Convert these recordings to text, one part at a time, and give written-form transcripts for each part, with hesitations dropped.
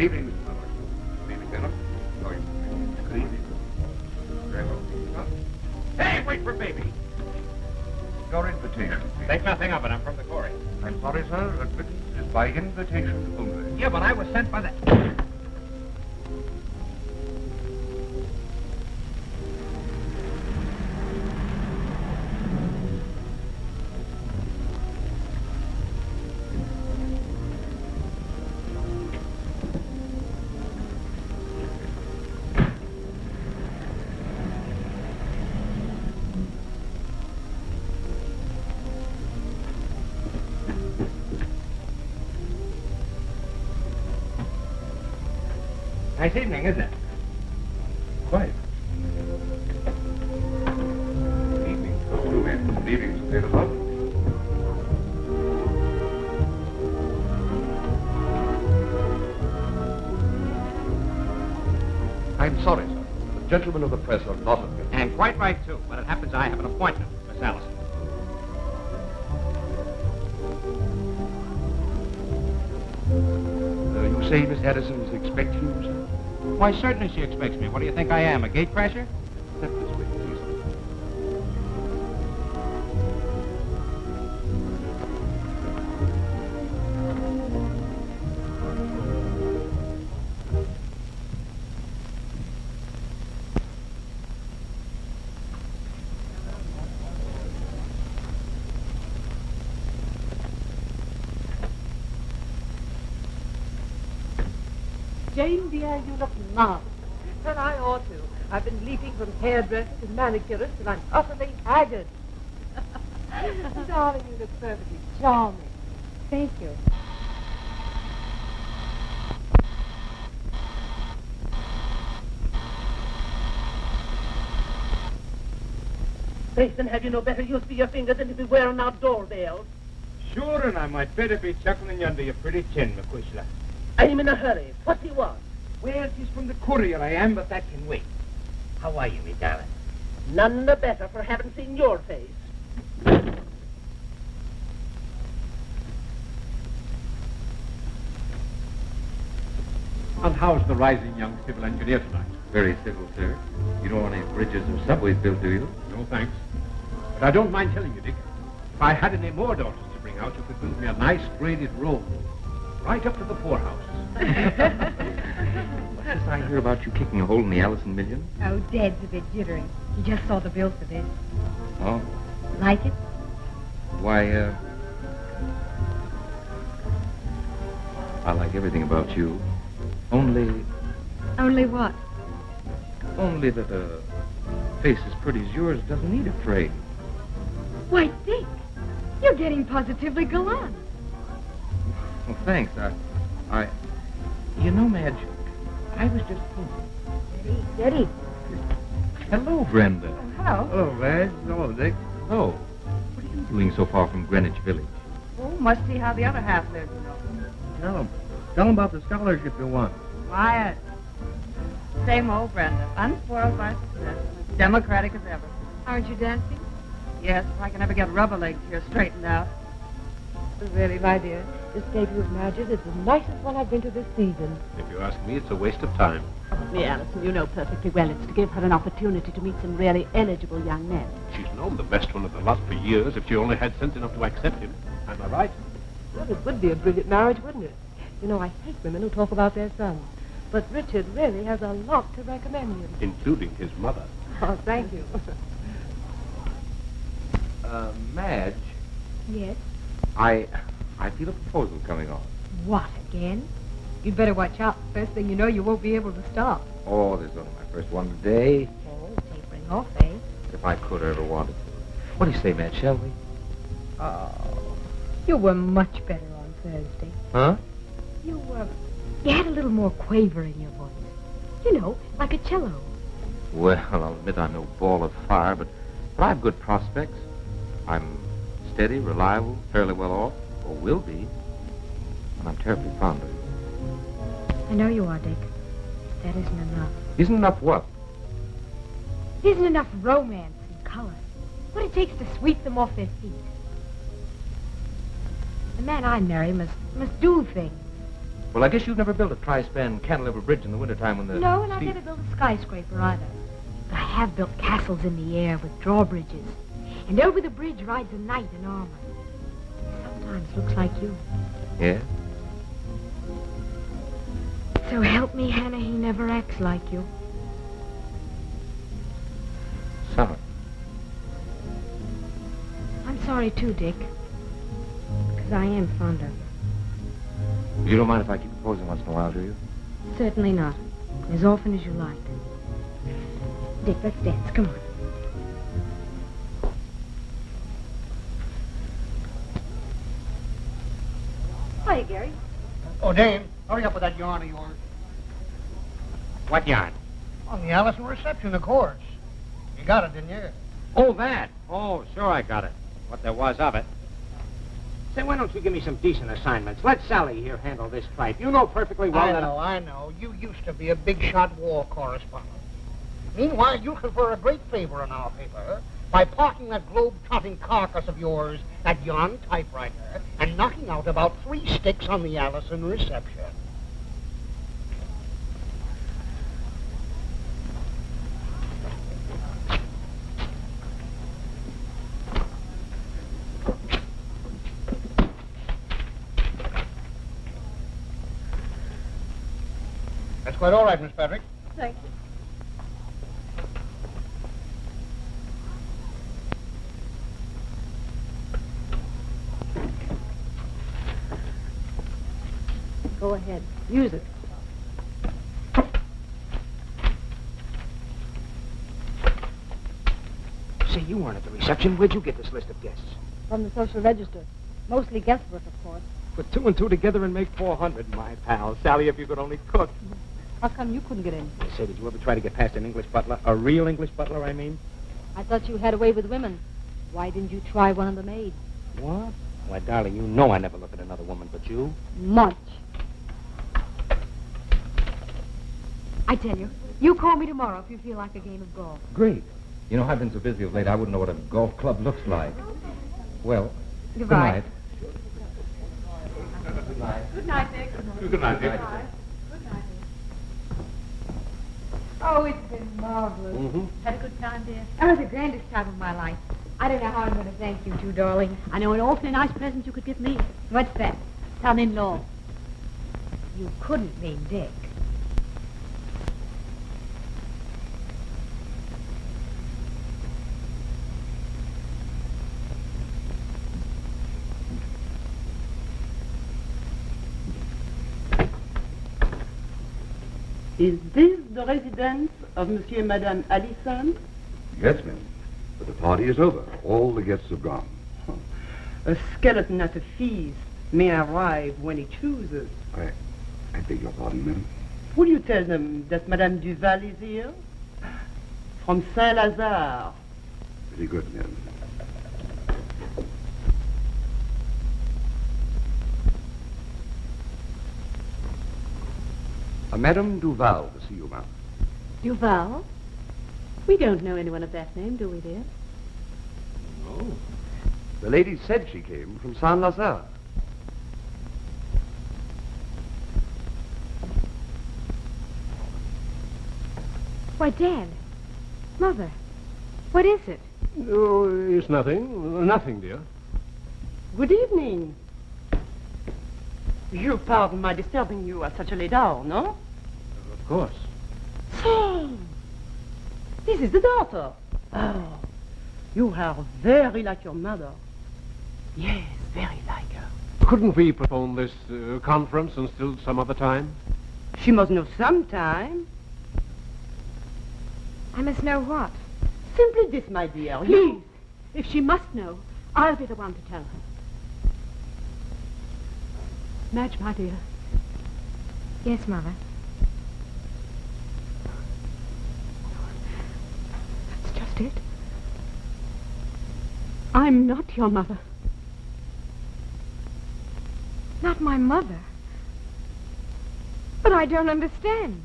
Good evening, Mr. Miller. Good evening, Denham. How are you? Good evening. Very well. Hey, wait for baby. Your invitation, please. Think nothing of it. I'm from the quarry. I'm sorry, sir. Admittance is by invitation only. Yeah, but I was sent by the... Nice evening, isn't it? Quite. Good evening. Those two men. Good evening, Mr. Duval. I'm sorry, sir. The gentlemen of the press are not admitted. And quite right, too. But it happens I have an appointment with Miss Allison. You say Miss Addison is expecting you, sir? Why, certainly she expects me. What do you think I am, a gate crasher? Step this way, please. Jane, dear, you look marvelous. And I ought to. I've been leaping from hairdressers and manicurists, and I'm utterly haggard. Darling, you look perfectly charming. Thank you. Faith, and have you no better use for your fingers than to be wearing outdoor veils? Sure, and I might better be chuckling you under your pretty chin, McQuishla. I'm in a hurry. What do you want? Well, she's from the courier, I am, but that can wait. How are you, me darling? None the better for having seen your face. And how's the rising young civil engineer tonight? Very civil, sir. You don't want any bridges or subways built, do you? No, thanks. But I don't mind telling you, Dick. If I had any more daughters to bring out, you could build me a nice graded road. Right up to the poorhouse. What's this I hear about you kicking a hole in the Allison million? Oh, Dad's a bit jittery. He just saw the bill for this. Oh? Like it? Why, I like everything about you. Only... Only what? Only that a face as pretty as yours doesn't need a frame. Why, Dick, you're getting positively gallant. Well, thanks. You know, Madge, I was just thinking. Steady. Hello, Brenda. Oh, hello. Hello, Madge. Hello, Dick. Oh, what are you doing so far from Greenwich Village? Oh, must see how the other half lives, you know. Tell them about the scholarship you won. Quiet. Same old Brenda. Unspoiled by success. As democratic as ever. Aren't you dancing? Yes, if I can ever get rubber legs here straightened out. Really, my dear, this debut of Madge's is the nicest one I've been to this season. If you ask me, it's a waste of time. Oh, me, Allison, you know perfectly well it's to give her an opportunity to meet some really eligible young men. She's known the best one of the lot for years if she only had sense enough to accept him. Am I right? Well, it would be a brilliant marriage, wouldn't it? You know, I hate women who talk about their sons. But Richard really has a lot to recommend him. Including his mother. Oh, thank you. Madge, Yes? I feel a proposal coming on. What, again? You'd better watch out. First thing you know, you won't be able to stop. Oh, there's only my first one today. Oh, tapering off, eh? If I could or ever wanted to. What do you say, Madge, shall we? Oh, you were much better on Thursday. Huh? You had a little more quaver in your voice. You know, like a cello. Well, I'll admit I'm no ball of fire, but I have good prospects. I'm steady, reliable, fairly well off, or will be. And I'm terribly fond of you. I know you are, Dick. That isn't enough. Isn't enough what? It isn't enough romance and color. What it takes to sweep them off their feet. The man I marry must do things. Well, I guess you've never built a tri-span cantilever bridge in the wintertime when the... No, and I've never built a skyscraper either. But I have built castles in the air with drawbridges. And over the bridge rides a knight in armor. Sometimes looks like you. Yeah? So help me, Hannah, he never acts like you. Sorry. I'm sorry too, Dick. Because I am fond of you. You don't mind if I keep proposing once in a while, do you? Certainly not. As often as you like. Dick, let's dance. Come on. Hiya, Garry. Oh, Dane, hurry up with that yarn of yours. What yarn? On the Allison reception, of course. You got it, didn't you? Oh, that. Oh, sure I got it. What there was of it. Say, why don't you give me some decent assignments? Let Sally here handle this tripe. You know perfectly well I know. You used to be a big-shot war correspondent. Meanwhile, you confer a great favor on our paper by parking that globe-trotting carcass of yours at yon typewriter and knocking out about 3 sticks on the Allison reception. That's quite all right, Miss Patrick. Thank you. Go ahead. Use it. Say, you weren't at the reception. Where'd you get this list of guests? From the social register. Mostly guesswork, of course. Put 2 and 2 together and make 400, my pal. Sally, if you could only cook. How come you couldn't get in? Say, did you ever try to get past an English butler? A real English butler, I mean? I thought you had a way with women. Why didn't you try one of the maids? What? Why, darling, you know I never look at another woman but you. Much. I tell you, you call me tomorrow if you feel like a game of golf. Great. You know, I've been so busy of late, I wouldn't know what a golf club looks like. Well, Goodbye. Good night. Good night, Dick. Good night, Dick. Good night. Oh, it's been marvelous. Mm-hmm. Had a good time, dear? Oh, the grandest time of my life. I don't know how I'm going to thank you two, darling. I know an awfully nice present you could give me. What's that? Son-in-law. You couldn't mean Dick. Is this the residence of Monsieur and Madame Allison? Yes, ma'am. But the party is over. All the guests have gone. A skeleton at a feast may arrive when he chooses. I beg your pardon, ma'am. Will you tell them that Madame Duval is here? From Saint-Lazare. Very good, ma'am. Madame Duval to see you, ma'am. Duval? We don't know anyone of that name, do we, dear? No. The lady said she came from Saint-Lazare. Why, Dad. Mother. What is it? Oh, it's nothing. Nothing, dear. Good evening. You pardon my disturbing you at such a late hour, no? Of course. So, this is the daughter. Oh, you are very like your mother. Yes, very like her. Couldn't we postpone this conference until some other time? She must know sometime. I must know what? Simply this, my dear. Please. If she must know, I'll be the one to tell her. Madge, my dear. Yes, Mother. That's just it. I'm not your mother. Not my mother? But I don't understand.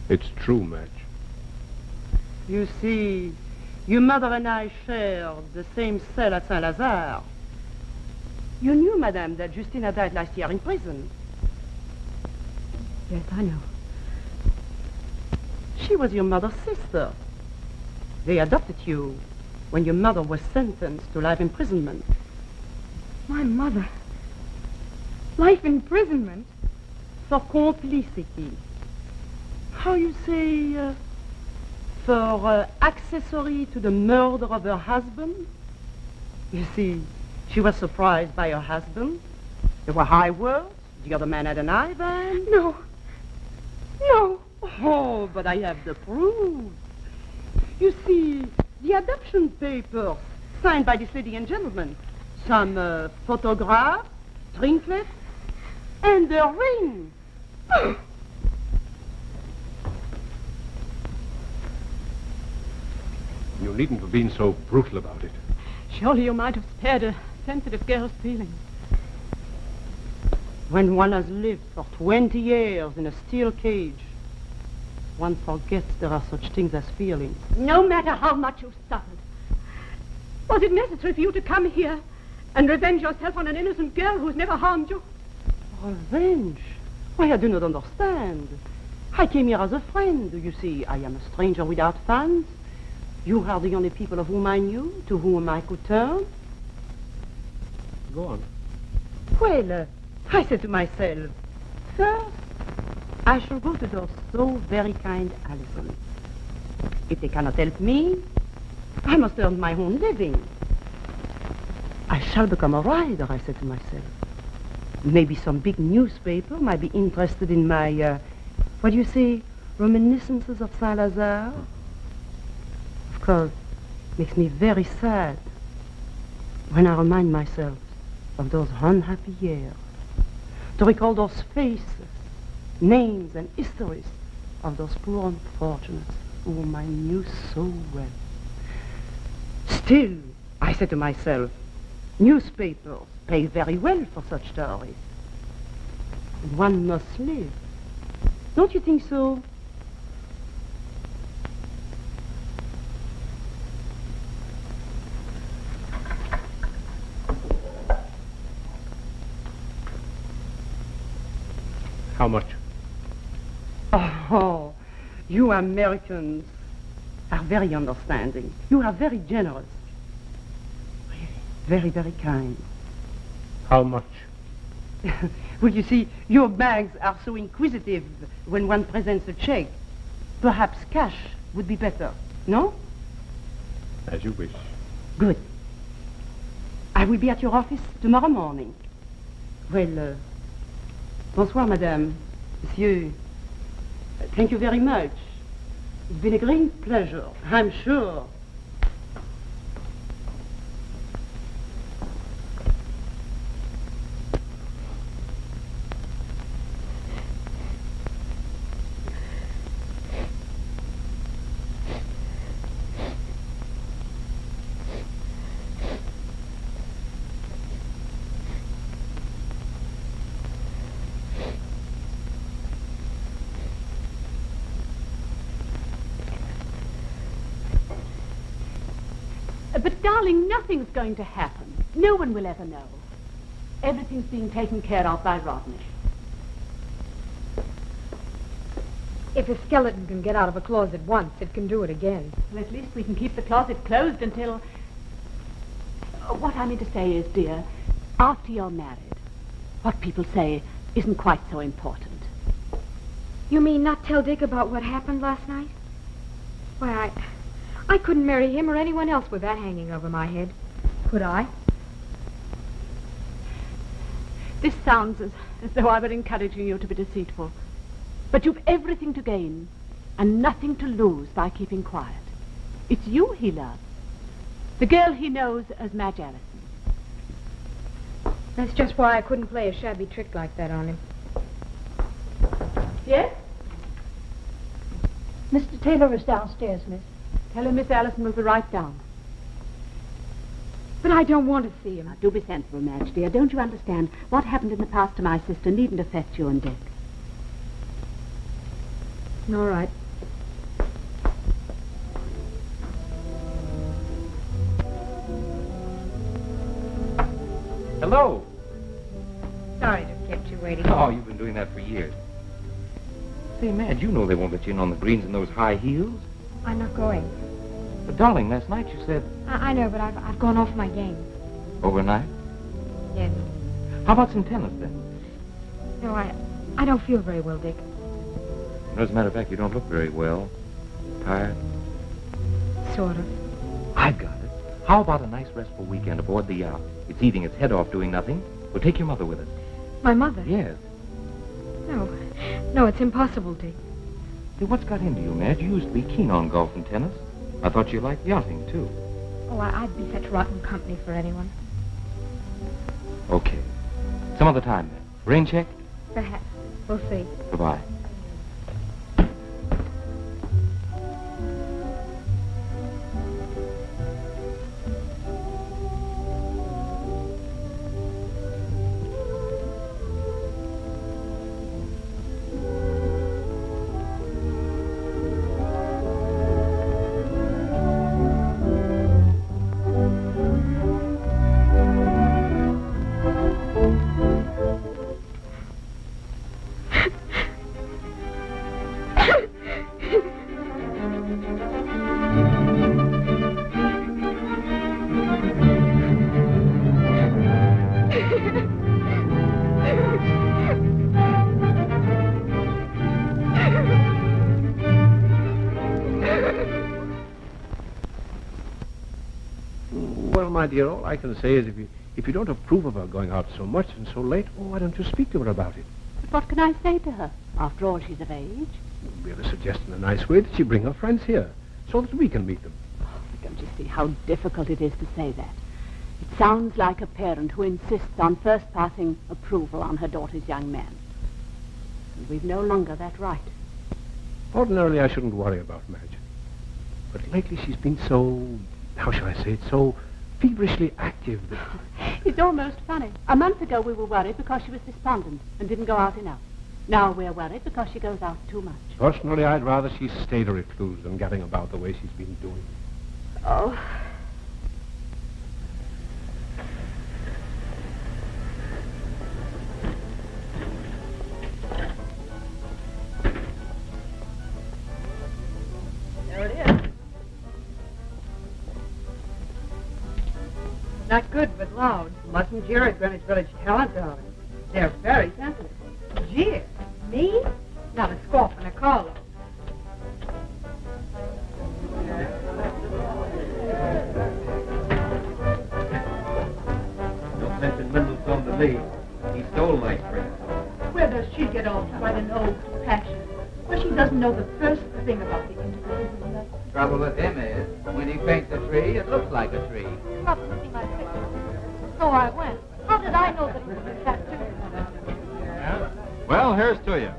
It's true, Madge. You see, your mother and I shared the same cell at Saint-Lazare. You knew, madame, that Justina died last year in prison. Yes, I know. She was your mother's sister. They adopted you when your mother was sentenced to life imprisonment. My mother? Life imprisonment? For complicity. How you say, for accessory to the murder of her husband? You see, she was surprised by her husband. There were high words. The other man had an eye band. No. No. Oh, but I have the proof. You see, the adoption papers signed by this lady and gentleman. Some photographs, trinkets, and the ring. You needn't have been so brutal about it. Surely you might have spared a sensitive girl's feelings. When one has lived for 20 years in a steel cage, one forgets there are such things as feelings. No matter how much you suffered, was it necessary for you to come here and revenge yourself on an innocent girl who's never harmed you? Revenge? Why, I do not understand. I came here as a friend. You see, I am a stranger without fans. You are the only people of whom I knew, to whom I could turn. Go on. Well, I said to myself, first, I shall go to those so very kind Allison. If they cannot help me, I must earn my own living. I shall become a writer, I said to myself. Maybe some big newspaper might be interested in my, what do you say, reminiscences of Saint-Lazare. Of course, it makes me very sad when I remind myself of those unhappy years, to recall those faces, names and histories of those poor unfortunates whom I knew so well. Still, I said to myself, newspapers pay very well for such stories. And one must live. Don't you think so? How much? Oh, you Americans are very understanding. You are very generous. Really, very, very kind. How much? Well, you see, your banks are so inquisitive when one presents a check. Perhaps cash would be better, no? As you wish. Good. I will be at your office tomorrow morning. Well, bonsoir, madame. Monsieur. Thank you very much. It's been a great pleasure, I'm sure. But, darling, nothing's going to happen. No one will ever know. Everything's being taken care of by Rodney. If a skeleton can get out of a closet once, it can do it again. Well, at least we can keep the closet closed until... What I mean to say is, dear, after you're married, what people say isn't quite so important. You mean not tell Dick about what happened last night? Why, I couldn't marry him or anyone else with that hanging over my head. Could I? This sounds as though I were encouraging you to be deceitful. But you've everything to gain and nothing to lose by keeping quiet. It's you he loves. The girl he knows as Madge Allison. That's just why I couldn't play a shabby trick like that on him. Yes? Mr. Taylor is downstairs, miss. Tell her Miss Allison will be right down. But I don't want to see him. Now, do be sensible, Madge, dear. Don't you understand? What happened in the past to my sister needn't affect you and Dick. All right. Hello. Sorry to have kept you waiting. Oh, you've been doing that for years. Say, Madge, you know they won't let you in on the greens in those high heels. I'm not going. But, darling, last night you said... I know, but I've gone off my game. Overnight? Yes. How about some tennis, then? No, I don't feel very well, Dick. As a matter of fact, you don't look very well. Tired? Sort of. I've got it. How about a nice restful weekend aboard the yacht? It's eating its head off doing nothing. We'll take your mother with us. My mother? Yes. No, it's impossible, Dick. Hey, what's got into you, Madge? You used to be keen on golf and tennis. I thought you liked yachting, too. Oh, I'd be such rotten company for anyone. Okay. Some other time, then. Rain check? Perhaps. We'll see. Goodbye. My dear, all I can say is if you don't approve of her going out so much and so late, why don't you speak to her about it? But what can I say to her? After all, she's of age. We'll be able to suggest in a nice way that she bring her friends here, so that we can meet them. Oh, don't you see how difficult it is to say that? It sounds like a parent who insists on first passing approval on her daughter's young man. And we've no longer that right. Ordinarily, I shouldn't worry about Madge. But lately she's been so, how shall I say it, so feverishly active that... It's almost funny. A month ago we were worried because she was despondent and didn't go out enough. Now we're worried because she goes out too much. Personally, I'd rather she stayed a recluse than getting about the way she's been doing. Oh. There it is. Not good, but loud. Mustn't jeer at Greenwich Village talent, darling. They're very sensitive. Jeer? Me? Not a scoff and a call. Don't mention Mendelssohn to me. He stole my spring. Where does she get off to write an ode to passion? Well, she doesn't know the first thing about the intricacies of love. Trouble with him is, when he paints a tree, it looks like a tree. Up to see my picture. So I went. How did I know that it was a tattoo? Yeah? Well, here's to you.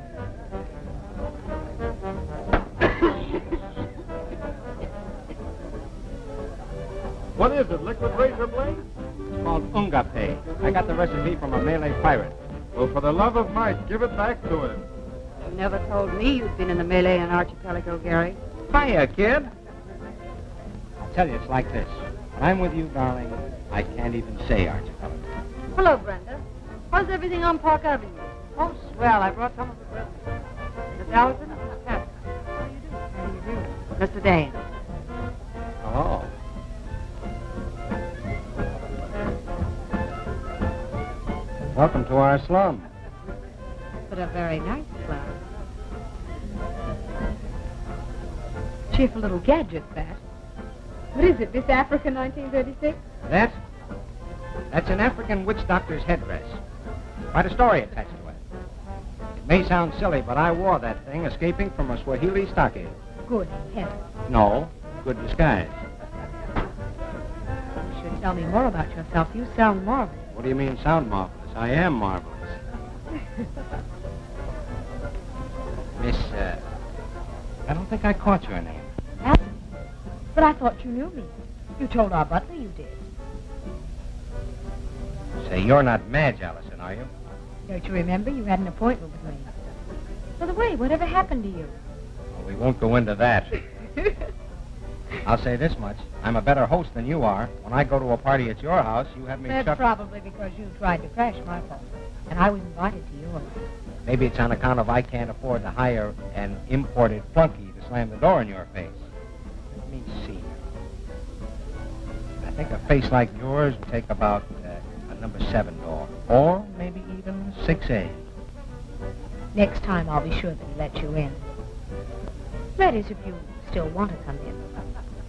What is it, liquid razor blade? It's called ungape. I got the recipe from a Malay pirate. Well, for the love of Mike, give it back to him. You never told me you'd been in the Malayan archipelago, Garry. Hiya, kid. I'll tell you, it's like this. When I'm with you, darling, I can't even say archipelago. Hello, Brenda. How's everything on Park Avenue? Oh, swell. I brought some of the brothers. Miss Allison and Miss Kathryn. How do you do? Mr. Dane. Oh. Welcome to our slum. But a very nice flower. Cheerful little gadget, that. What is it, Miss Africa 1936? That's an African witch doctor's headdress. Quite a story attached to it. It may sound silly, but I wore that thing escaping from a Swahili stockade. Good heavens. No, good disguise. You should tell me more about yourself. You sound marvelous. What do you mean sound marvelous? I am marvelous. Miss, I don't think I caught your name. Allison. But I thought you knew me. You told our butler you did. Say, you're not Madge, Allison, are you? Don't you remember? You had an appointment with me. By the way, whatever happened to you? Well, we won't go into that. I'll say this much. I'm a better host than you are. When I go to a party at your house, you have me That's chuck... probably because you tried to crash my party. And I was invited to yours. Maybe it's on account of I can't afford to hire an imported flunky to slam the door in your face. Let me see. I think a face like yours would take about a number 7 door. Or maybe even 6A. Next time I'll be sure that he lets you in. That is, if you still want to come in.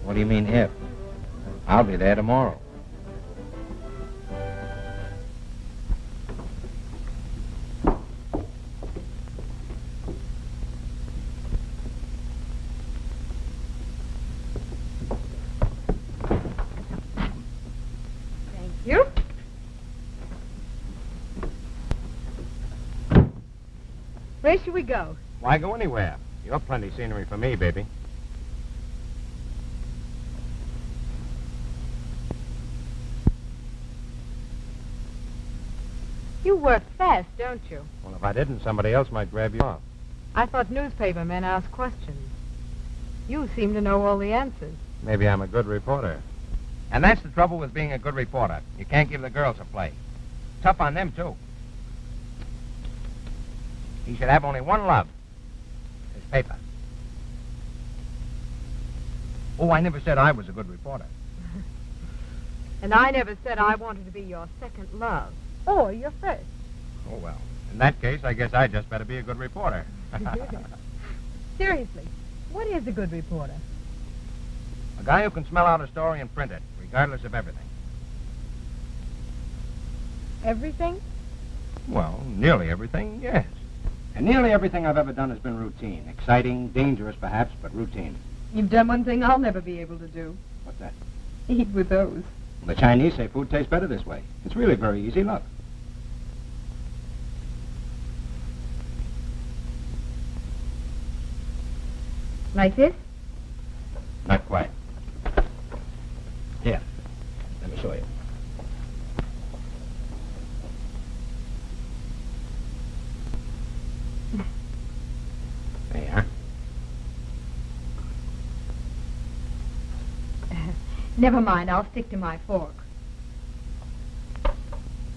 What do you mean, if? I'll be there tomorrow. Thank you. Where should we go? Why go anywhere? You're plenty scenery for me, baby. You work fast, don't you? Well, if I didn't, somebody else might grab you off. I thought newspaper men asked questions. You seem to know all the answers. Maybe I'm a good reporter. And that's the trouble with being a good reporter. You can't give the girls a play. Tough on them, too. He should have only one love. His paper. Oh, I never said I was a good reporter. And I never said I wanted to be your second love. Or your first. Oh, well. In that case, I guess I just better be a good reporter. Seriously, what is a good reporter? A guy who can smell out a story and print it, regardless of everything. Everything? Well, nearly everything, yes. And nearly everything I've ever done has been routine. Exciting, dangerous perhaps, but routine. You've done one thing I'll never be able to do. What's that? Eat with those. The Chinese say food tastes better this way. It's really very easy. Look. Like this? Not quite. Here. Let me show you. There you are. Never mind, I'll stick to my fork.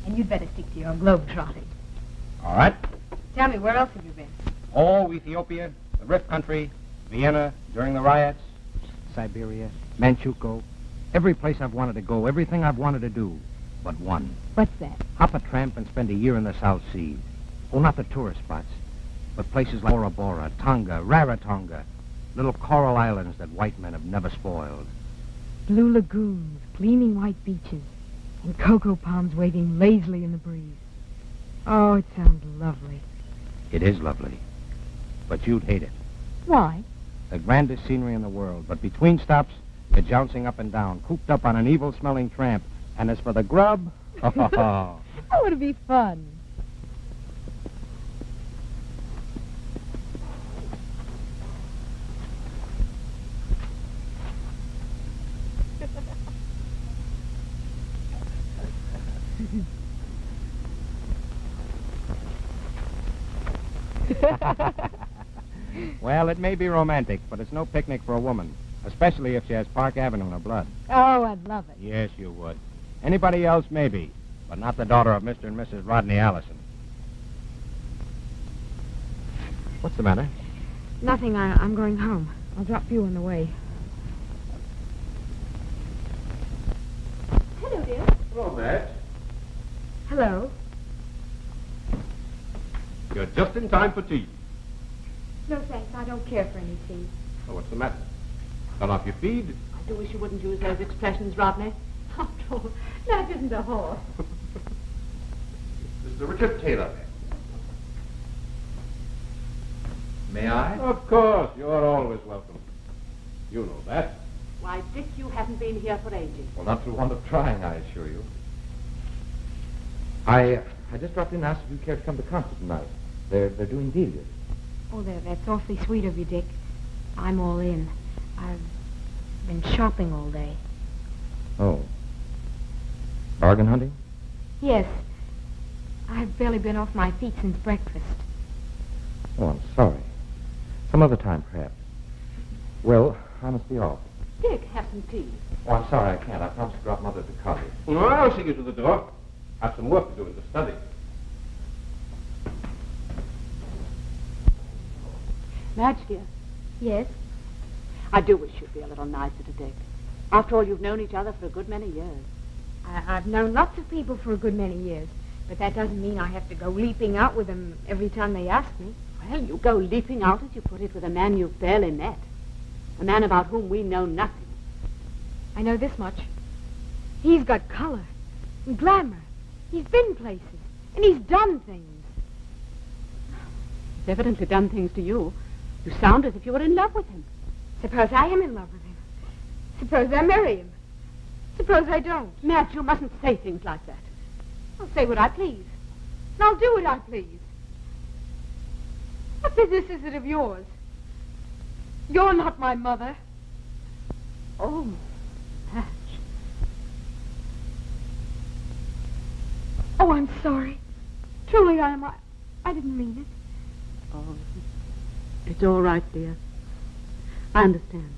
And you'd better stick to your globe-trotting. All right. Tell me, where else have you been? Oh, Ethiopia, the Rift Country, Vienna, during the riots, Siberia, Manchukuo. Every place I've wanted to go, everything I've wanted to do, but one. What's that? Hop a tramp and spend a year in the South Seas. Oh, not the tourist spots, but places like Bora Bora, Tonga, Rarotonga, little coral islands that white men have never spoiled. Blue lagoons, gleaming white beaches, and cocoa palms waving lazily in the breeze. Oh, it sounds lovely. It is lovely, but you'd hate it. Why? The grandest scenery in the world, but between stops, you're jouncing up and down, cooped up on an evil-smelling tramp. And as for the grub, Oh, it'd be fun. Well, it may be romantic, but it's no picnic for a woman, especially if she has Park Avenue in her blood. Oh, I'd love it. Yes, you would. Anybody else, maybe, but not the daughter of Mr. and Mrs. Rodney Allison. What's the matter? Nothing. I'm going home. I'll drop you on the way. Hello, dear. Hello, Madge. Hello. You're just in time for tea. No, thanks. I don't care for any tea. Oh, what's the matter? Fell off your feed? I do wish you wouldn't use those expressions, Rodney. After all, that isn't a horse. Mr. Richard Taylor. May I? Of course. You're always welcome. You know that. Why, Dick, you haven't been here for ages. Well, not through want of trying, I assure you. I just dropped in and asked if you cared to come to concert tonight. They're doing deals. Oh, that's awfully sweet of you, Dick. I'm all in. I've been shopping all day. Oh. Bargain hunting? Yes. I've barely been off my feet since breakfast. Oh, I'm sorry. Some other time, perhaps. Well, I must be off. Dick, have some tea. Oh, I'm sorry, I can't. I promised to drop Mother at the cottage. Well, I'll see you to the door. Have some work to do in the study. Madge, dear. Yes? I do wish you'd be a little nicer to Dick. After all, you've known each other for a good many years. I've known lots of people for a good many years, but that doesn't mean I have to go leaping out with them every time they ask me. Well, you go leaping out, as you put it, with a man you've barely met. A man about whom we know nothing. I know this much. He's got color and glamour. He's been places, and he's done things. He's evidently done things to you. You sound as if you were in love with him. Suppose I am in love with him. Suppose I marry him. Suppose I don't. Madge, you mustn't say things like that. I'll say what I please. And I'll do what I please. What business is it of yours? You're not my mother. Oh, Madge. Oh, I'm sorry. Truly I am. I didn't mean it. Oh, it's all right, dear. I understand.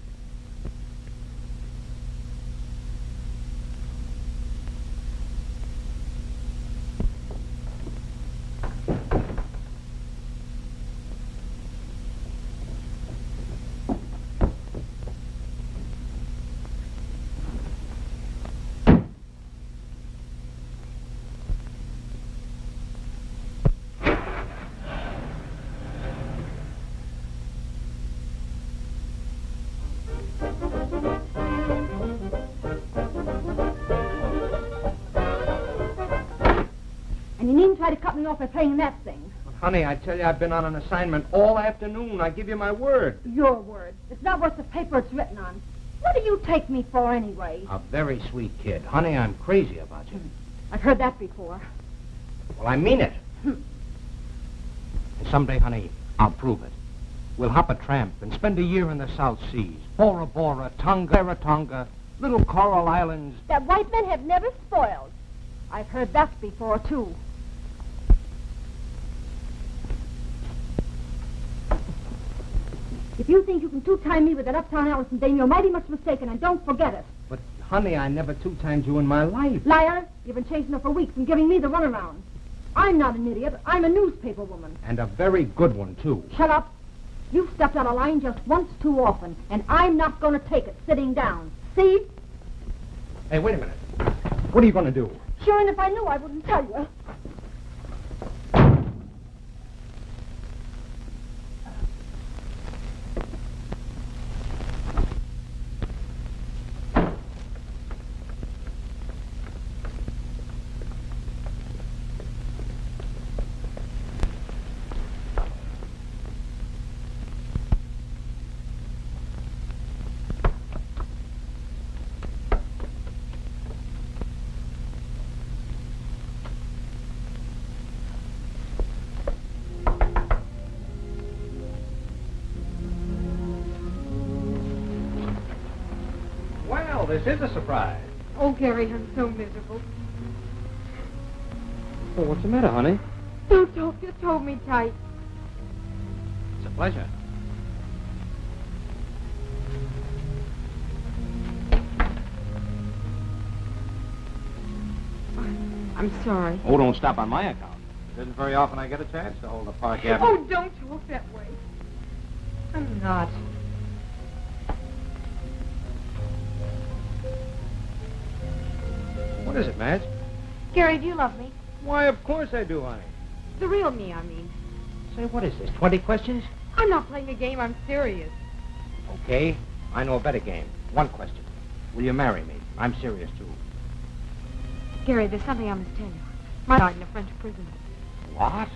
Try to cut me off by playing that thing. Well, honey, I tell you, I've been on an assignment all afternoon. I give you my word. Your word. It's not worth the paper it's written on. What do you take me for anyway? A very sweet kid. Honey, I'm crazy about you. I've heard that before. Well, I mean it. And someday, honey, I'll prove it. We'll hop a tramp and spend a year in the South Seas. Bora Bora, Tonga, Rarotonga, little coral islands. That white men have never spoiled. I've heard that before, too. If you think you can two-time me with that uptown Allison dame, you're mighty much mistaken, and don't forget it. But, honey, I never two-timed you in my life. Liar, you've been chasing her for weeks and giving me the runaround. I'm not an idiot. I'm a newspaper woman. And a very good one, too. Shut up. You've stepped on a line just once too often, and I'm not going to take it sitting down. See? Hey, wait a minute. What are you going to do? Sure, and if I knew, I wouldn't tell you. This is a surprise. Oh, Garry, I'm so miserable. Well, what's the matter, honey? Don't talk. Just hold me tight. It's a pleasure. I'm sorry. Oh, don't stop on my account. It isn't very often I get a chance to hold a park avenue. Oh, don't talk that way. I'm not. What is it, Madge? Garry, do you love me? Why, of course I do, honey. The real me, I mean. Say, what is this, 20 questions? I'm not playing a game. I'm serious. Okay, I know a better game. One question. Will you marry me? I'm serious, too. Garry, there's something I must tell you. My died in a French prison. What?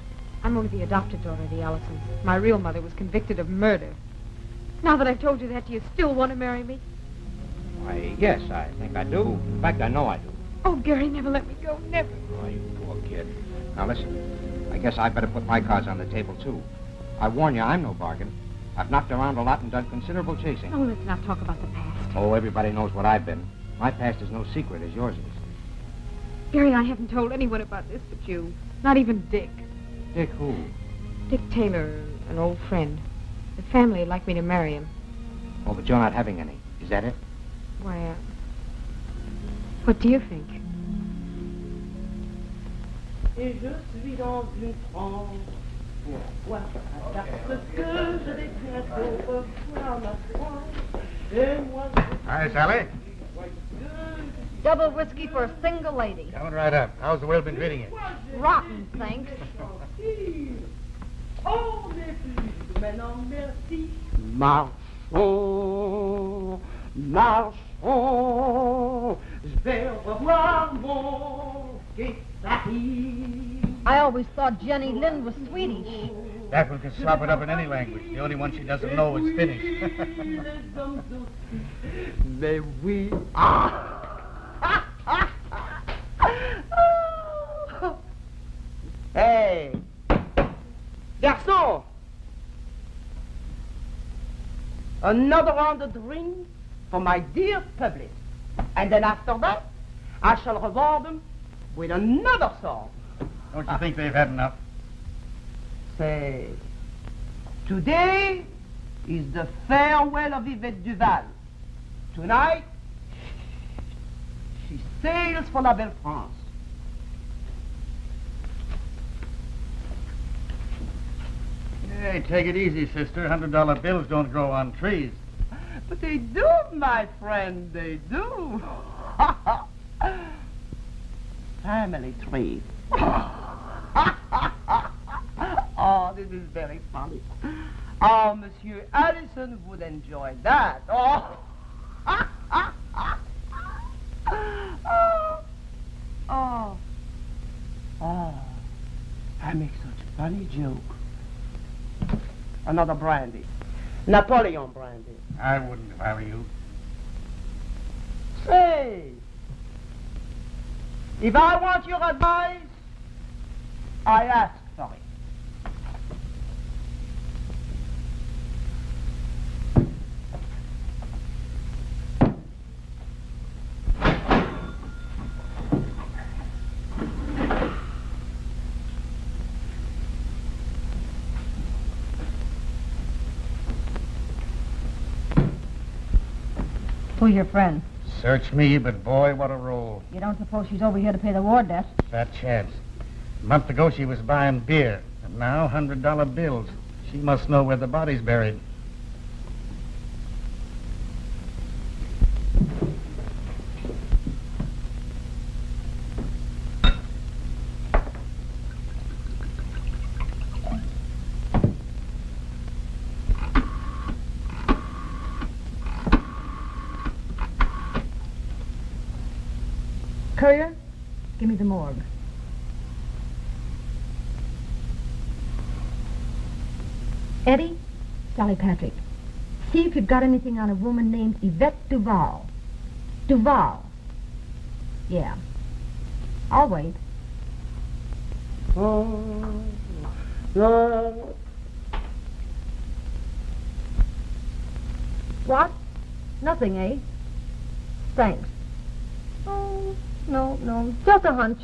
I'm only the adopted daughter of the Allisons. My real mother was convicted of murder. Now that I've told you that, do you still want to marry me? Why, yes, I think I do. In fact, I know I do. Oh, Garry, never let me go. Never. Oh, you poor kid. Now, listen. I guess I better put my cards on the table, too. I warn you, I'm no bargain. I've knocked around a lot and done considerable chasing. Oh, let's not talk about the past. Oh, everybody knows what I've been. My past is no secret, as yours is. Garry, I haven't told anyone about this but you. Not even Dick. Dick who? Dick Taylor, an old friend. The family would like me to marry him. Oh, but you're not having any. Is that it? Why, what do you think? Et je suis dans une transe pourquoi parce que je vais bientôt revoir ma foi. Et moi, Hi, Sally. Double whiskey for a single lady. Coming right up. How's the world been treating you? Rotten, thanks. oh, mes filles, maintenant merci. Marchons, marchons, je vais revoir mon Kathryn. I always thought Jenny Lind was Swedish. That one can slop it up in any language. The only one she doesn't know is Finnish. Mais oui. Hey, garçon. Another round of drink for my dear public. And then after that, I shall reward them with another song. Don't you think they've had enough? Say, today is the farewell of Yvette Duval. Tonight, she sails for la belle France. Hey, take it easy, sister. $100 bills don't grow on trees. But they do, my friend, they do. Family tree. Oh, this is very funny. Oh, Monsieur Allison would enjoy that. Oh. Oh. I make such a funny joke. Another brandy. Napoleon brandy. I wouldn't if I were you. Say, if I want your advice, I ask for it. Who's your friend? Search me, but boy, what a roll. You don't suppose she's over here to pay the war debt? Fat chance. A month ago, she was buying beer, and now $100 bills. She must know where the body's buried. Courier, give me the morgue. Eddie, Sally Patrick, see if you've got anything on a woman named Yvette Duval. Duval. Yeah. I'll wait. What? Nothing, eh? Thanks. Oh, no, just a hunch.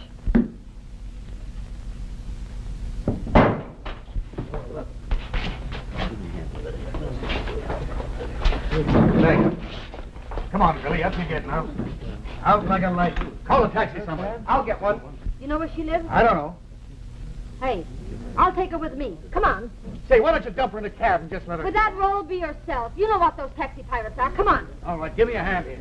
Thanks. Come on, Billy, up you get now. Out like a light. Call a taxi somewhere. I'll get one. You know where she lives? I don't know. Hey, I'll take her with me. Come on. Say, why don't you dump her in a cab and just let her... With that roll, be yourself. You know what those taxi pirates are. Come on. All right, give me a hand here.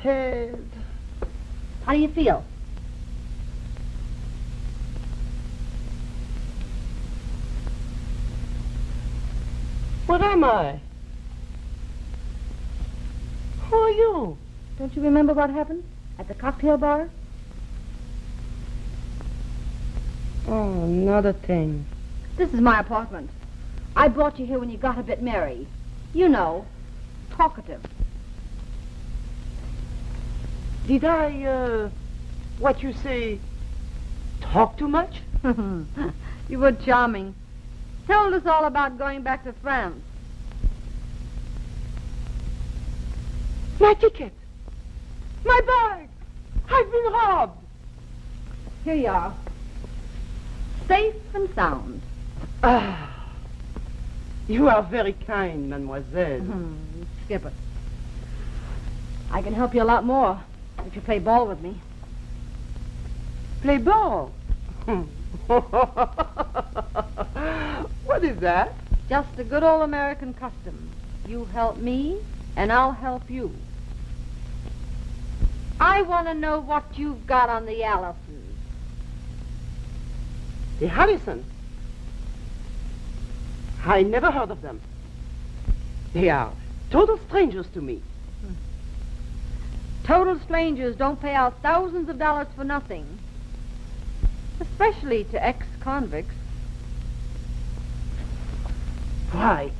head. How do you feel? What am I? Who are you? Don't you remember what happened at the cocktail bar? Oh, another thing. This is my apartment. I brought you here when you got a bit merry. You know, talkative. Did I, what you say, talk too much? You were charming. Told us all about going back to France. My ticket! My bag! I've been robbed! Here you are. Safe and sound. Ah, you are very kind, mademoiselle. Skip it. I can help you a lot more if you play ball with me. Play ball? What is that? Just a good old American custom. You help me, and I'll help you. I want to know what you've got on the Allisons. The Allison? I never heard of them. They are total strangers to me. Total strangers don't pay out thousands of dollars for nothing. Especially to ex-convicts. Why?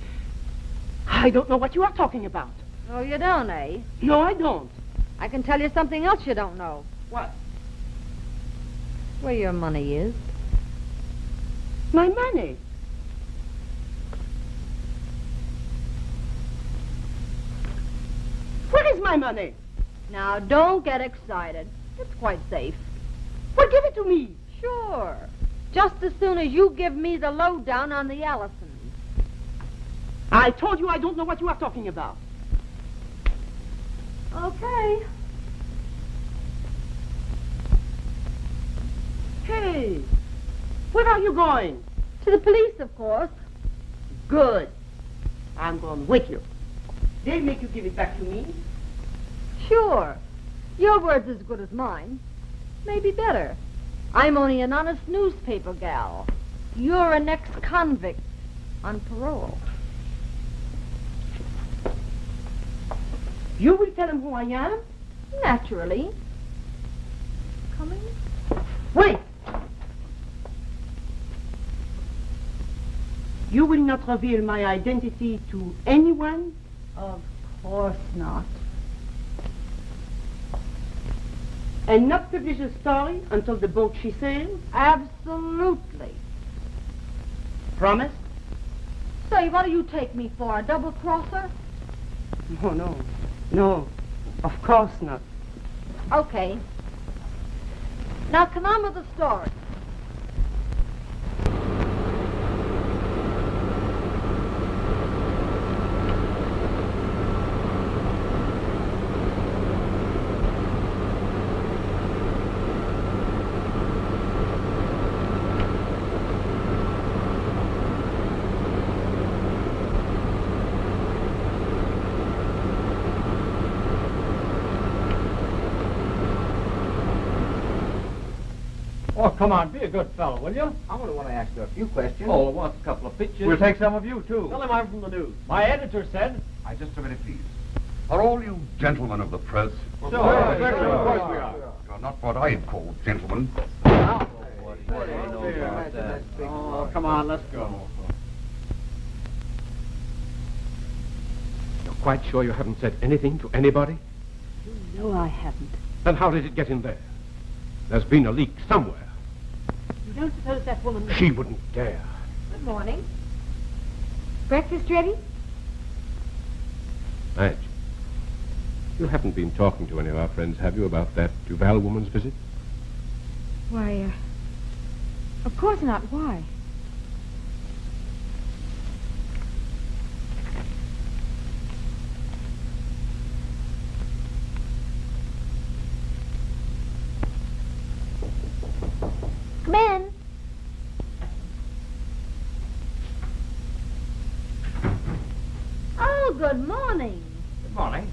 I don't know what you are talking about. Oh, you don't, eh? No, I don't. I can tell you something else you don't know. What? Where your money is. My money. Where is my money? Now, don't get excited. It's quite safe. Well, give it to me. Sure. Just as soon as you give me the lowdown on the Allisons. I told you I don't know what you are talking about. Okay. Hey, where are you going? To the police, of course. Good. I'm going with you. They'll make you give it back to me. Sure. Your word's as good as mine. Maybe better. I'm only an honest newspaper gal. You're an ex-convict on parole. You will tell them who I am? Naturally. Coming? Wait! You will not reveal my identity to anyone? Of course not. And not publish a story until the boat she sails? Absolutely. Promise? Say, what do you take me for, a double-crosser? No, no. No, of course not. Okay. Now come on with the story. Oh, come on, be a good fellow, will you? I only want to ask you a few questions. Oh, wants a couple of pictures. We'll take some of you, too. Tell him I'm from the news. My editor said... Just a minute, please. Are all you gentlemen of the press? Sure, of course we are. You're not what I'd call gentlemen. Oh, come on, let's go. You're quite sure you haven't said anything to anybody? You know I haven't. Then how did it get in there? There's been a leak somewhere. You don't suppose that woman... She wouldn't dare. Good morning. Breakfast ready? Madge, you haven't been talking to any of our friends, have you, about that Duval woman's visit? Why, of course not. Why? Come in. Oh, good morning. Good morning.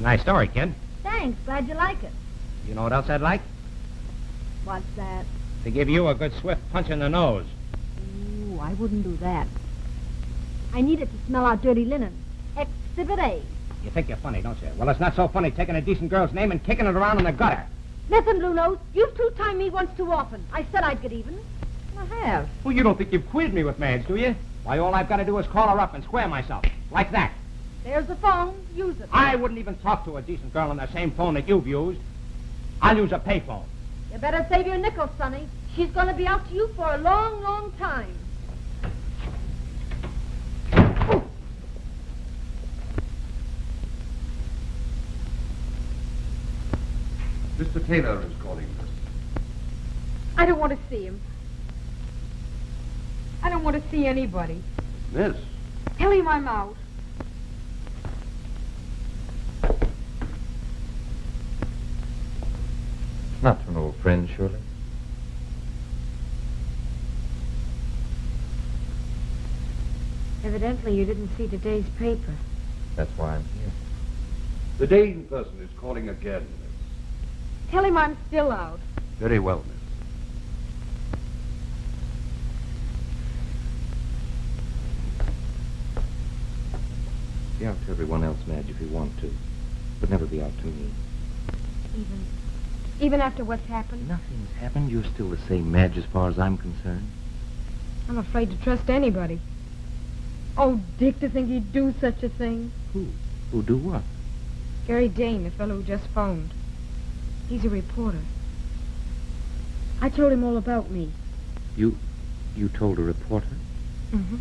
Nice story, kid. Thanks. Glad you like it. You know what else I'd like? What's that? To give you a good swift punch in the nose. Ooh, I wouldn't do that. I need it to smell our dirty linen. Exhibit A. You think you're funny, don't you? Well, it's not so funny taking a decent girl's name and kicking it around in the gutter. Listen, Blue Nose, you've two-timed me once too often. I said I'd get even. I have. Well, you don't think you've queered me with Madge, do you? Why, all I've got to do is call her up and square myself. Like that. There's the phone. Use it. I wouldn't even talk to a decent girl on the same phone that you've used. I'll use a payphone. You better save your nickels, Sonny. She's going to be out to you for a long, long time. Mr. Taylor is calling us. I don't want to see him. I don't want to see anybody. Miss. Tell him I'm out. Not for an old friend, surely. Evidently you didn't see today's paper. That's why I'm here. The Dane person is calling again, miss. Tell him I'm still out. Very well, miss. Be out to everyone else, Madge, if you want to. But never be out to me. Even after what's happened? Nothing's happened. You're still the same Madge as far as I'm concerned. I'm afraid to trust anybody. Oh, Dick, to think he'd do such a thing. Who? Who do what? Garry Dane, the fellow who just phoned. He's a reporter. I told him all about me. You told a reporter? Mm-hmm.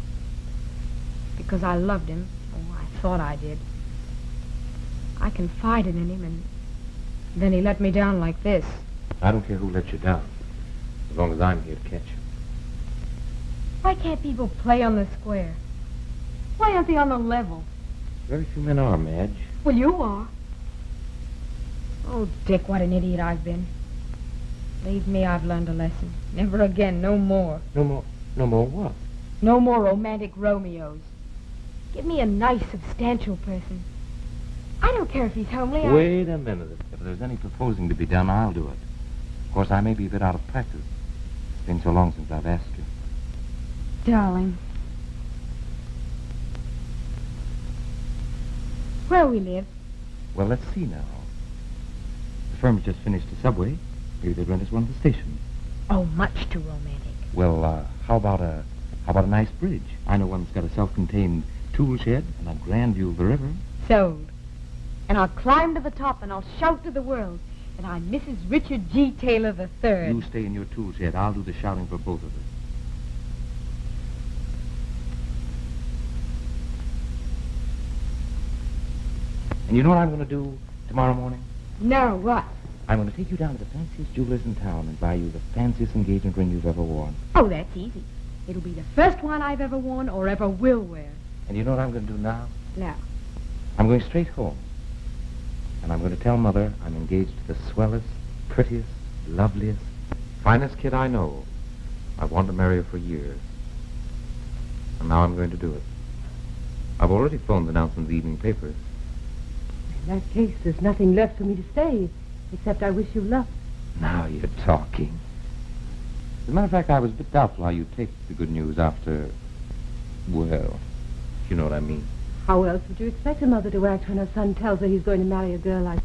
Because I loved him. Oh, I thought I did. I confided in him, and then he let me down like this. I don't care who let you down, as long as I'm here to catch you. Why can't people play on the square? Why aren't they on the level? Very few men are, Madge. Well, you are. Oh, Dick, what an idiot I've been. Believe me, I've learned a lesson. Never again, no more. No more what? No more romantic Romeos. Give me a nice, substantial person. I don't care if he's homely. Wait a minute. If there's any proposing to be done, I'll do it. Of course, I may be a bit out of practice. It's been so long since I've asked you. Darling. Where we live? Well, let's see now. The firm's just finished a subway. Maybe they'd rent us one at the station. Oh, much too romantic. Well, how about a nice bridge? I know one that's got a self-contained tool shed and a grand view of the river. Sold. And I'll climb to the top and I'll shout to the world that I'm Mrs. Richard G. Taylor III. You stay in your tool shed. I'll do the shouting for both of us. And you know what I'm going to do tomorrow morning? No, what? I'm going to take you down to the fanciest jeweler's in town and buy you the fanciest engagement ring you've ever worn. Oh, that's easy. It'll be the first one I've ever worn or ever will wear. And you know what I'm going to do now? Now. I'm going straight home. And I'm going to tell Mother I'm engaged to the swellest, prettiest, loveliest, finest kid I know. I've wanted to marry her for years. And now I'm going to do it. I've already phoned the announcement in the evening papers. In that case, there's nothing left for me to say, except I wish you luck. Now you're talking. As a matter of fact, I was a bit doubtful how you'd take the good news after, well, you know what I mean. How else would you expect a mother to act when her son tells her he's going to marry a girl like...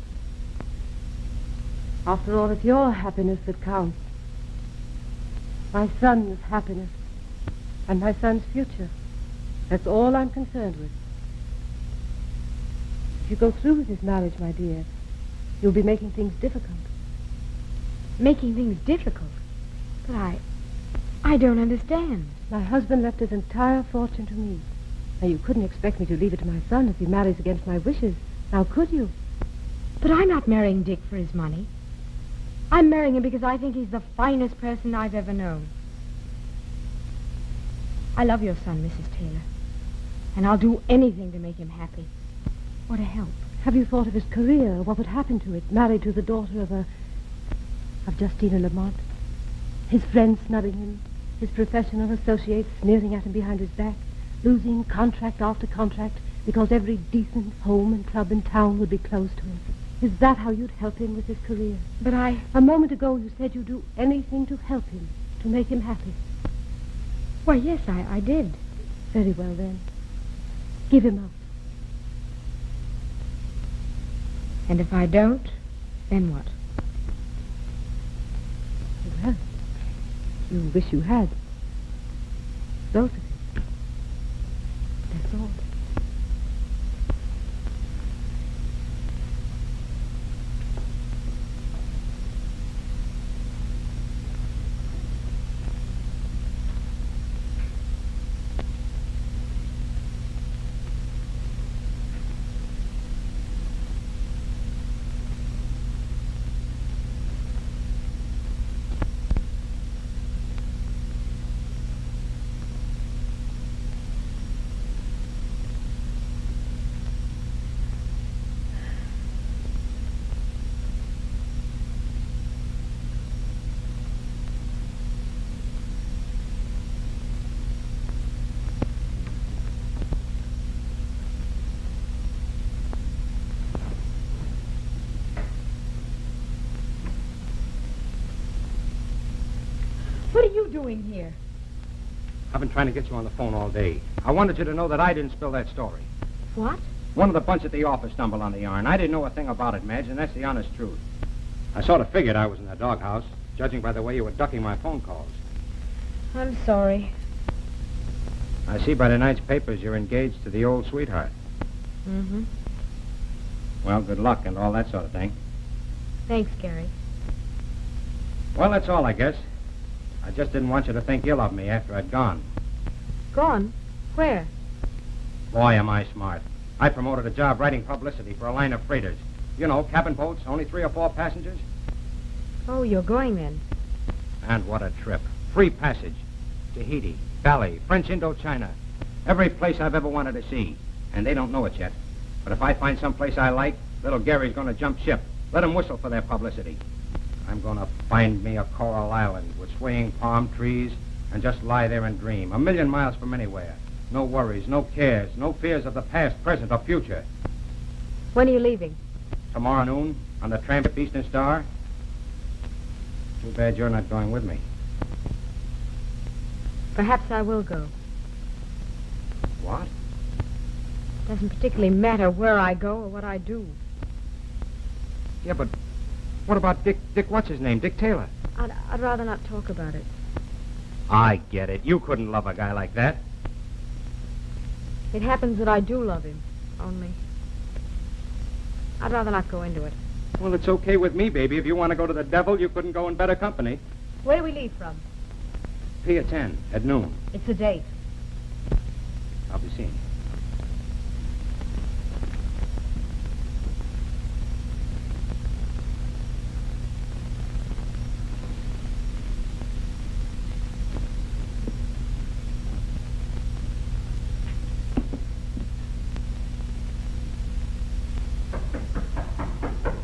After all, it's your happiness that counts. My son's happiness and my son's future. That's all I'm concerned with. If you go through with this marriage, my dear, you'll be making things difficult. Making things difficult? But I don't understand. My husband left his entire fortune to me. Now, you couldn't expect me to leave it to my son if he marries against my wishes. Now, could you? But I'm not marrying Dick for his money. I'm marrying him because I think he's the finest person I've ever known. I love your son, Mrs. Taylor. And I'll do anything to make him happy. Or to help. Have you thought of his career? What would happen to it? Married to the daughter of Justina Lamont? His friends snubbing him. His professional associates sneering at him behind his back. Losing contract after contract. because every decent home and club in town would be closed to him? Is that how you'd help him with his career? But A moment ago you said you'd do anything to help him, to make him happy. Why, yes, I did. Very well, then. Give him up. And if I don't, then what? Well, you wish you had. Both of you. That's all. What are you doing here? I've been trying to get you on the phone all day. I wanted you to know that I didn't spill that story. What? One of the bunch at the office stumbled on the yarn. I didn't know a thing about it, Madge, and that's the honest truth. I sort of figured I was in the doghouse, judging by the way you were ducking my phone calls. I'm sorry. I see by tonight's papers you're engaged to the old sweetheart. Mm-hmm. Well, good luck and all that sort of thing. Thanks, Garry. Well, that's all, I guess. I just didn't want you to think ill of me after I'd gone. Gone? Where? Boy, am I smart. I promoted a job writing publicity for a line of freighters. You know, cabin boats, only 3 or 4 passengers. Oh, you're going then? And what a trip. Free passage. Tahiti, Bali, French Indochina. Every place I've ever wanted to see. And they don't know it yet. But if I find some place I like, little Gary's going to jump ship. Let him whistle for their publicity. I'm going to find me a coral island with swaying palm trees and just lie there and dream. 1,000,000 miles from anywhere. No worries, no cares, no fears of the past, present, or future. When are you leaving? Tomorrow noon on the tramp Eastern Star. Too bad you're not going with me. Perhaps I will go. What? Doesn't particularly matter where I go or what I do. Yeah, but what about Dick what's-his-name, Dick Taylor? I'd rather not talk about it. I get it. You couldn't love a guy like that. It happens that I do love him, only I'd rather not go into it. Well, it's okay with me, baby. If you want to go to the devil, you couldn't go in better company. Where do we leave from? Pier 10 at noon. It's a date. I'll be seeing you.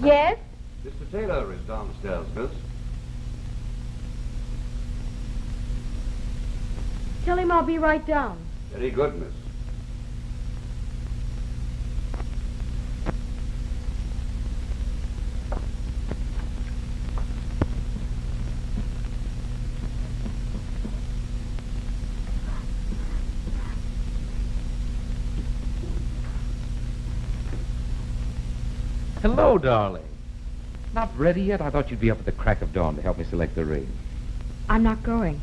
Yes? Mr. Taylor is downstairs, miss. Tell him I'll be right down. Very good, miss. Hello, darling. Not ready yet? I thought you'd be up at the crack of dawn to help me select the ring. I'm not going.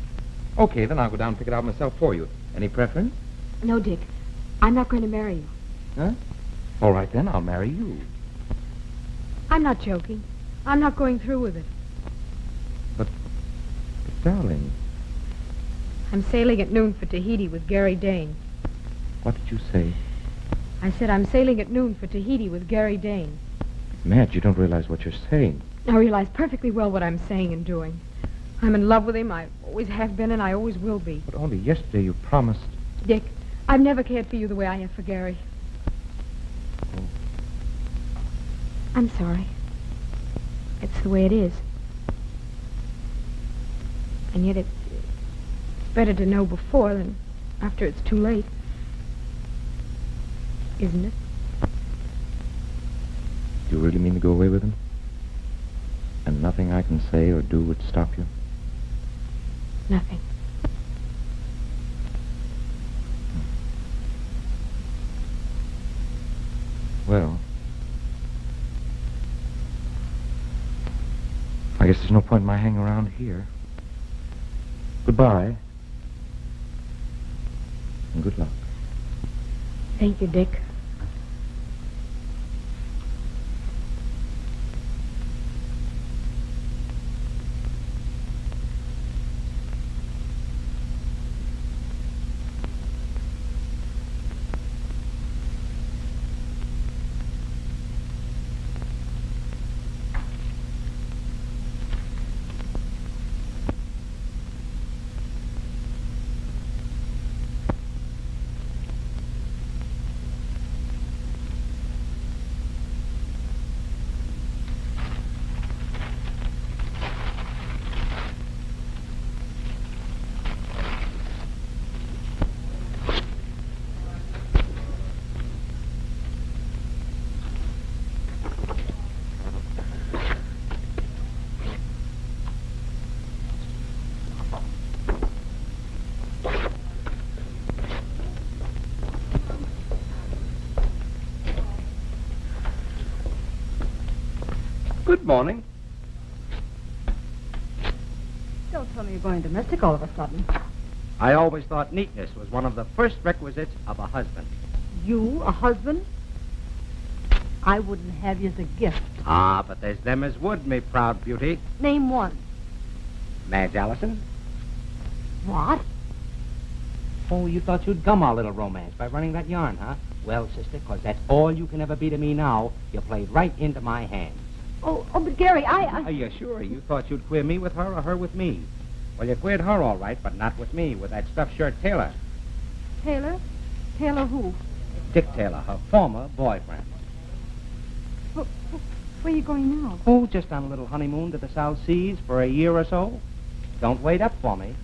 Okay, then I'll go down and pick it out myself for you. Any preference? No, Dick. I'm not going to marry you. Huh? All right, then. I'll marry you. I'm not joking. I'm not going through with it. But darling... I'm sailing at noon for Tahiti with Garry Dane. What did you say? I said I'm sailing at noon for Tahiti with Garry Dane. Madge, you don't realize what you're saying. I realize perfectly well what I'm saying and doing. I'm in love with him. I always have been, and I always will be. But only yesterday you promised... Dick, I've never cared for you the way I have for Garry. Oh. I'm sorry. It's the way it is. And yet it's better to know before than after it's too late. Isn't it? Do you really mean to go away with him? And nothing I can say or do would stop you? Nothing. Well, I guess there's no point in my hanging around here. Goodbye. And good luck. Thank you, Dick. Good morning. Don't tell me you're going domestic all of a sudden. I always thought neatness was one of the first requisites of a husband. You, a husband? I wouldn't have you as a gift. Ah, but there's them as would, me proud beauty. Name one. Madge Allison. What? Oh, you thought you'd gum our little romance by running that yarn, huh? Well, sister, 'cause that's all you can ever be to me now. You played right into my hands. Oh, but Garry, Are you sure? You thought you'd queer me with her or her with me? Well, you queered her all right, but not with me, with that stuffed shirt Taylor. Taylor? Taylor who? Dick Taylor, her former boyfriend. Where are you going now? Oh, just on a little honeymoon to the South Seas for a year or so. Don't wait up for me.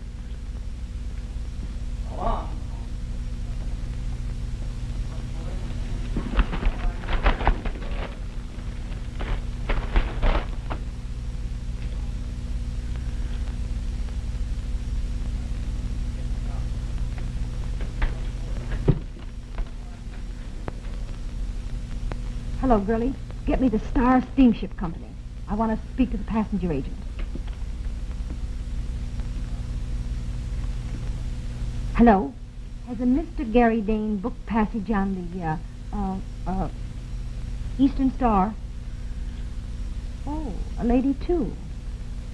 Go on. Hello, girlie. Get me the Star Steamship Company. I want to speak to the passenger agent. Hello? Has a Mr. Garry Dane booked passage on the, Eastern Star? Oh, a lady, too.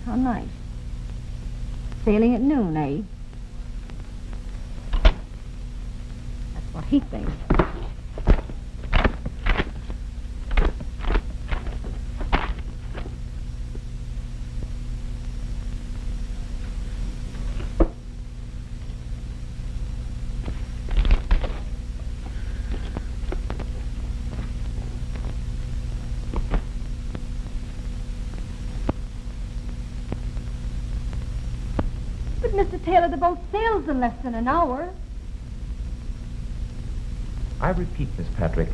How nice. Sailing at noon, eh? That's what he thinks. Mr. Taylor, the boat sails in less than an hour. I repeat, Miss Patrick,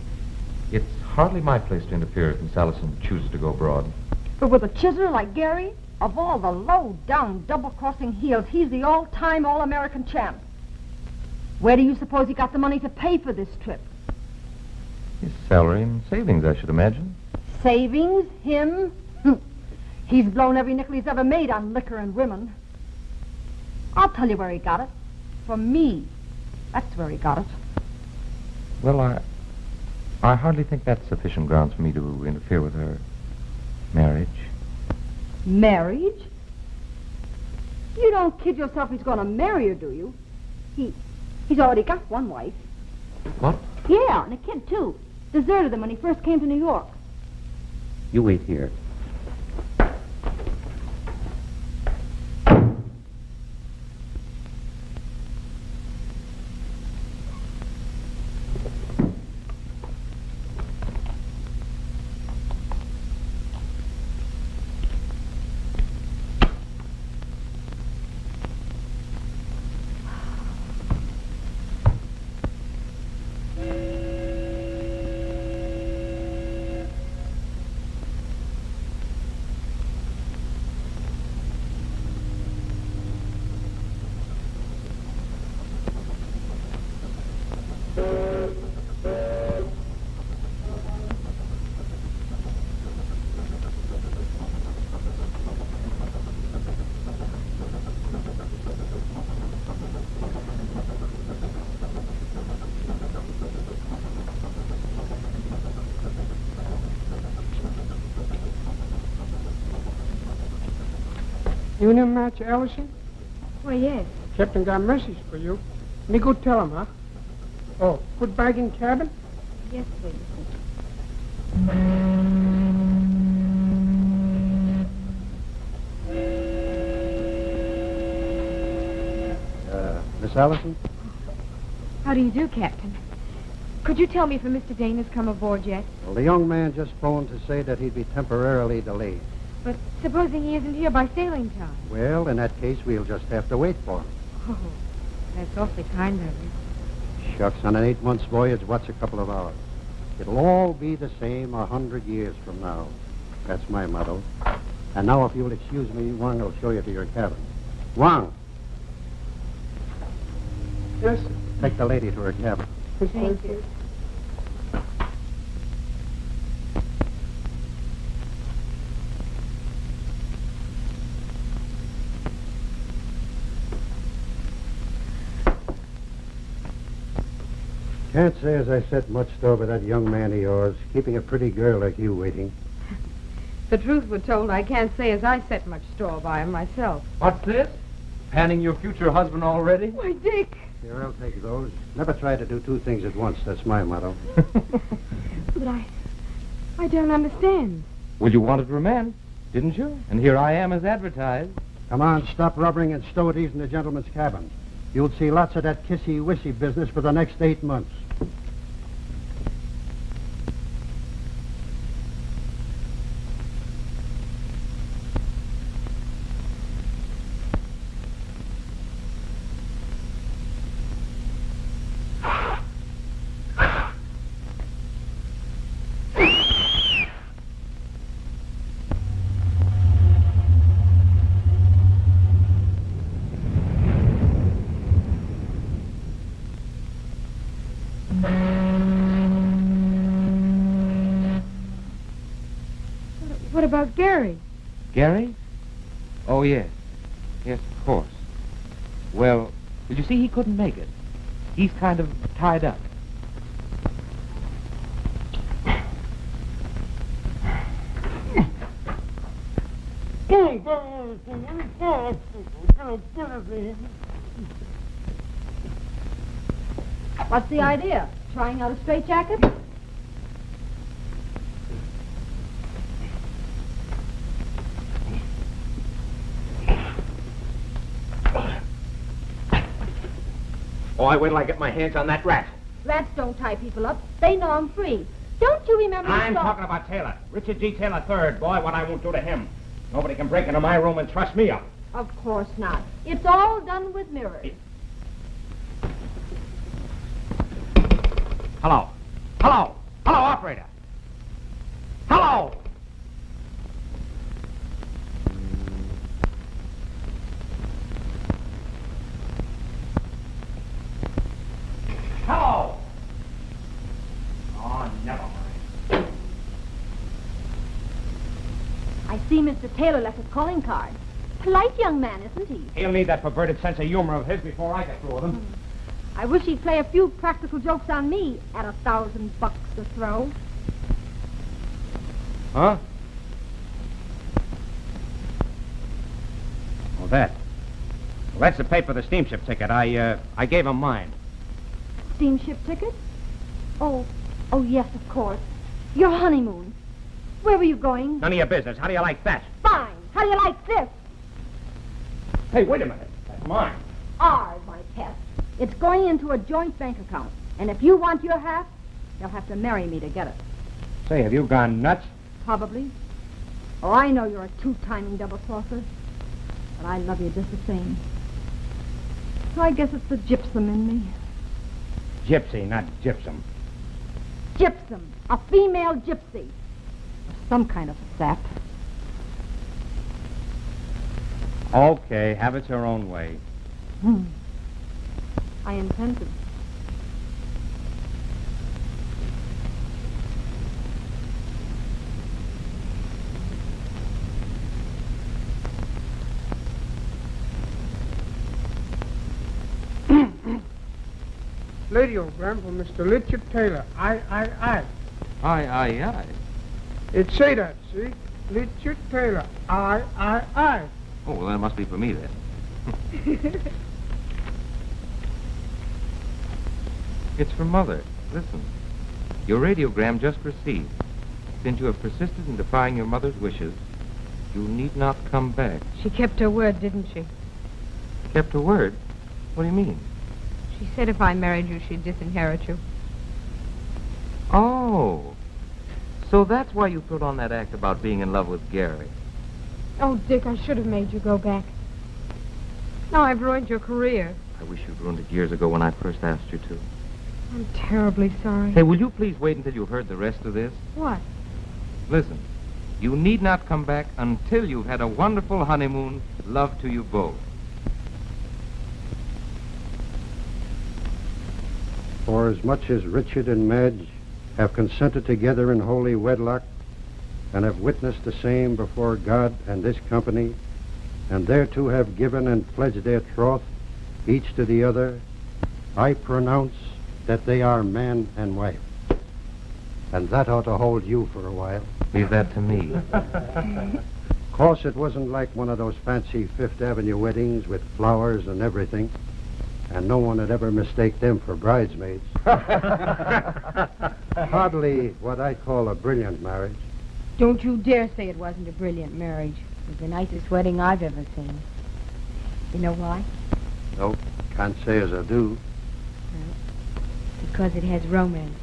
it's hardly my place to interfere if Miss Allison chooses to go abroad. But with a chiseler like Garry, of all the low-down, double-crossing heels, he's the all-time All-American champ. Where do you suppose he got the money to pay for this trip? His salary and savings, I should imagine. Savings? Him? He's blown every nickel he's ever made on liquor and women. I'll tell you where he got it. From me. That's where he got it. Well, I hardly think that's sufficient grounds for me to interfere with her marriage. Marriage? You don't kid yourself he's going to marry her, do you? He's already got one wife. What? Yeah, and a kid, too. Deserted him when he first came to New York. You wait here. You know Madge Allison? Why, yes. Captain got a message for you. Me go tell him, huh? Oh, put back in cabin? Yes, please. Miss Allison? How do you do, Captain? Could you tell me if Mr. Dane has come aboard yet? Well, the young man just phoned to say that he'd be temporarily delayed. But supposing he isn't here by sailing time? Well, in that case, we'll just have to wait for him. Oh, that's awfully kind of you. Shucks, on an 8-month voyage, what's a couple of hours? It'll all be the same 100 years from now. That's my motto. And now, if you'll excuse me, Wong will show you to your cabin. Wong! Yes, sir. Take the lady to her cabin. Thank you. Can't say as I set much store by that young man of yours, keeping a pretty girl like you waiting. The truth were told, I can't say as I set much store by him myself. What's this? Panning your future husband already? Why, Dick! Here, I'll take those. Never try to do two things at once. That's my motto. But I don't understand. Well, you wanted romance, didn't you? And here I am as advertised. Come on, stop rubbering and stow it easy in the gentleman's cabin. You'll see lots of that kissy-wissy business for the next 8 months. What about Garry? Garry? Oh, yes. Yes, of course. Well, did you see he couldn't make it? He's kind of tied up. What's the idea? Trying out a straitjacket? Oh, I wait till I get my hands on that rat. Rats don't tie people up. They know I'm free. Don't you remember the I'm song? talking about Taylor. Richard G. Taylor III. Boy, what I won't do to him. Nobody can break into my room and trust me up. Of course not. It's all done with mirrors. Hello. Hello. Hello, operator. Hello. Hello. Oh, never mind. I see Mr. Taylor left his calling card. Polite young man, isn't he? He'll need that perverted sense of humor of his before I get through with him. I wish he'd play a few practical jokes on me at $1,000 to throw. Huh? Oh, that. Well, that's the pay for the steamship ticket. I gave him mine. Steamship ticket? Oh, yes, of course. Your honeymoon. Where were you going? None of your business. How do you like that? Fine. How do you like this? Hey, wait a minute. That's mine. Ours, my pet. It's going into a joint bank account. And if you want your half, you'll have to marry me to get it. Say, have you gone nuts? Probably. Oh, I know you're a two-timing double-crosser. But I love you just the same. So I guess it's the gypsum in me. Gypsy, not gypsum. Gypsum. A female gypsy. Or some kind of sap. Okay, have it your own way. I intend to. Radiogram for Mr. Richard Taylor. I. Aye. It say that, see? Richard Taylor. I. Oh, well, then it must be for me, then. It's for Mother. Listen. Your radiogram just received. Since you have persisted in defying your mother's wishes, you need not come back. She kept her word, didn't she? Kept her word? What do you mean? She said if I married you, she'd disinherit you. Oh. So that's why you put on that act about being in love with Garry. Oh, Dick, I should have made you go back. Now I've ruined your career. I wish you'd ruined it years ago when I first asked you to. I'm terribly sorry. Hey, will you please wait until you've heard the rest of this? What? Listen, you need not come back until you've had a wonderful honeymoon. Love to you both. For as much as Richard and Madge have consented together in holy wedlock and have witnessed the same before God and this company, and thereto have given and pledged their troth, each to the other, I pronounce that they are man and wife. And that ought to hold you for a while. Leave that to me. Of course, it wasn't like one of those fancy Fifth Avenue weddings with flowers and everything, and no one would ever mistake them for bridesmaids. Hardly what I call a brilliant marriage. Don't you dare say it wasn't a brilliant marriage. It was the nicest wedding I've ever seen. You know why? No, can't say as I do. Because it has romance.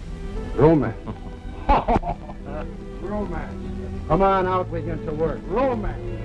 Romance? Romance. Come on out with you to work. Romance.